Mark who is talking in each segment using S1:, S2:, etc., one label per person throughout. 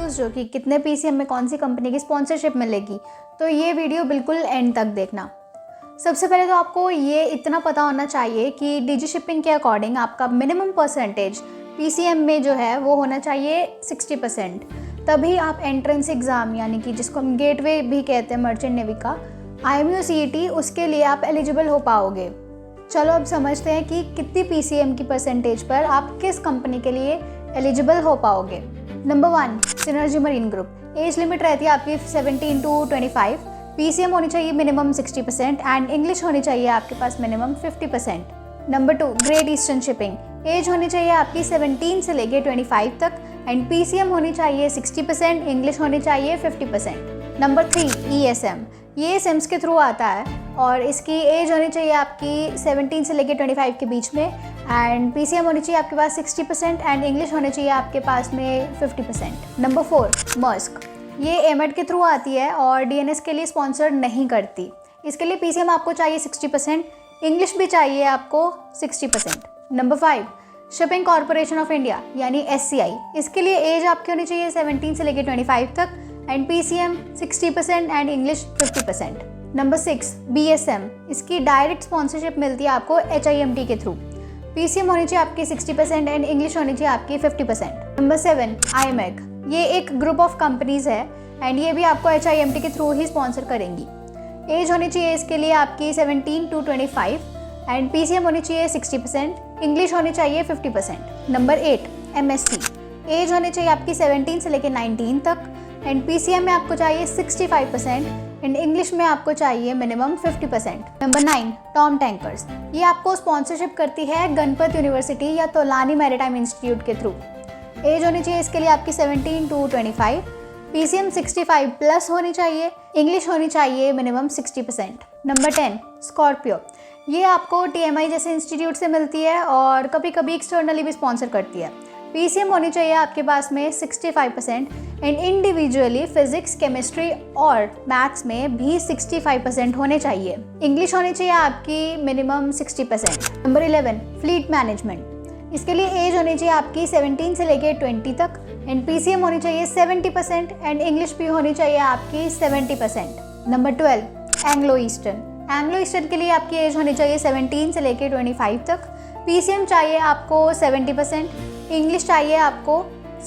S1: Confuse हो कि कितने पीसीएम में कौन सी कंपनी की स्पॉन्सरशिप मिलेगी, तो ये वीडियो बिल्कुल एंड तक देखना। सबसे पहले तो आपको ये इतना पता होना चाहिए कि डिजी शिपिंग के अकॉर्डिंग आपका मिनिमम परसेंटेज पीसीएम में जो है वो होना चाहिए 60%। तभी आप एंट्रेंस एग्ज़ाम यानी कि जिसको हम गेटवे भी कहते हैं मर्चेंट नेवी का, IMU CET, उसके लिए आप एलिजिबल हो पाओगे। चलो अब समझते हैं कि कितनी पीसीएम की परसेंटेज पर आप किस कंपनी के लिए एलिजिबल हो पाओगे। Number 1, synergy marine group. Age limit रहती है आपकी 17 to 25। पीसीएम होनी चाहिए मिनिमम 60% एंड इंग्लिश होनी चाहिए आपके पास minimum 50%। Number 2, Great Eastern Shipping. Age होनी चाहिए आपकी 17 से लेके 25 तक एंड पीसीएम होनी चाहिए 60%, इंग्लिश होनी चाहिए 50%। Number 3, ESM। ये सिम्स के थ्रू आता है और इसकी एज होनी चाहिए आपकी 17 से लेके 25 के बीच में एंड पीसीएम होनी चाहिए आपके पास 60% एंड इंग्लिश होनी चाहिए आपके पास में 50%। Number 4, Maersk. ये एमेड के थ्रू आती है और डीएनएस के लिए स्पॉन्सर नहीं करती। इसके लिए पीसीएम आपको चाहिए 60%, इंग्लिश भी चाहिए आपको 60%। Number 5, shipping corporation of India यानी SCI। इसके लिए एज आपकी होनी चाहिए 17 से लेके 25 तक and PCM 60% and English 50%। Number 6, BSM। इसकी डायरेक्ट स्पॉन्सरशिप मिलती है आपको HIMT के थ्रू। पीसीएम होनी चाहिए आपकी 60% एंड इंग्लिश होनी चाहिए आपकी 50%। Number 7, IMEC। ये एक ग्रुप ऑफ कंपनीज है एंड ये भी आपको HIMT के थ्रू ही स्पॉन्सर करेंगी। एज होनी चाहिए इसके लिए आपकी 17 to 25 एंड पीसीएम होनी चाहिए 60%, इंग्लिश होनी चाहिए 50%। Number 8, MSc। एज होनी चाहिए आपकी 17 से लेकर 19 तक एंड पीसीएम में आपको चाहिए 65% एंड इंग्लिश में आपको चाहिए मिनिमम 50%। Number 9, Tom tankers. ये आपको स्पॉन्सरशिप करती है गणपत यूनिवर्सिटी या तोलानी मैरीटाइम इंस्टीट्यूट के थ्रू। एज होनी चाहिए इसके लिए आपकी 17 to 25, पीसीएम 65 प्लस होनी चाहिए, इंग्लिश होनी चाहिए मिनिमम 60%। Number 10, Scorpio. ये आपको TMI जैसे इंस्टीट्यूट से मिलती है और कभी कभी एक्सटर्नली भी स्पॉन्सर करती है। पीसीएम होनी चाहिए आपके पास में 65% एंड इंडिविजुअली फिजिक्स, केमिस्ट्री और मैथ्स में भी 65% होने चाहिए। इंग्लिश होनी चाहिए आपकी मिनिमम 60%। Number 11, fleet management. इसके लिए एज होनी चाहिए आपकी 17 से लेके 20 तक एंड पीसीएम होनी चाहिए 70% एंड इंग्लिश भी होनी चाहिए आपकी 70%। Number 12, Anglo eastern. Anglo eastern के लिए आपकी एज होनी चाहिए 17 से लेके 25 तक, पीसीएम चाहिए आपको 70%, इंग्लिश चाहिए आपको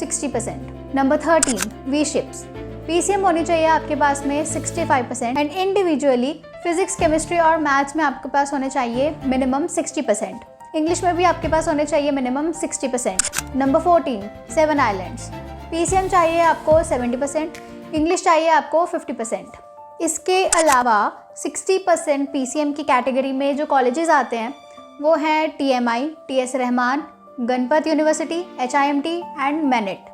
S1: 60%। Number 13, we ships. पीसीएम होनी चाहिए आपके पास में 65% एंड इंडिविजुअली फिजिक्स, केमिस्ट्री और मैथ्स में आपके पास होने चाहिए मिनिमम 60%, इंग्लिश में भी आपके पास होने चाहिए minimum 60%। Number 14, seven islands. PCM चाहिए आपको 70%, इंग्लिश चाहिए आपको 50%। इसके अलावा 60% पीसीएम की कैटेगरी में जो कॉलेजेस आते हैं वो हैं TMI, TS Rahman, Ganpat university, HIMT and MANET.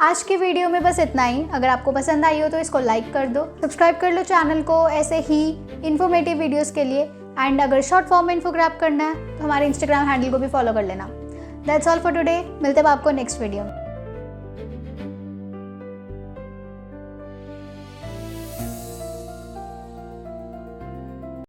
S1: आज के वीडियो में बस इतना ही। अगर आपको पसंद आई हो तो इसको लाइक कर दो, सब्सक्राइब कर लो चैनल को ऐसे ही इन्फॉर्मेटिव वीडियोस के लिए एंड अगर शॉर्ट फॉर्म में इन्फोग्राफ करना है तो हमारे इंस्टाग्राम हैंडल को भी फॉलो कर लेना। That's all for today. मिलते हैं आपको नेक्स्ट वीडियो में।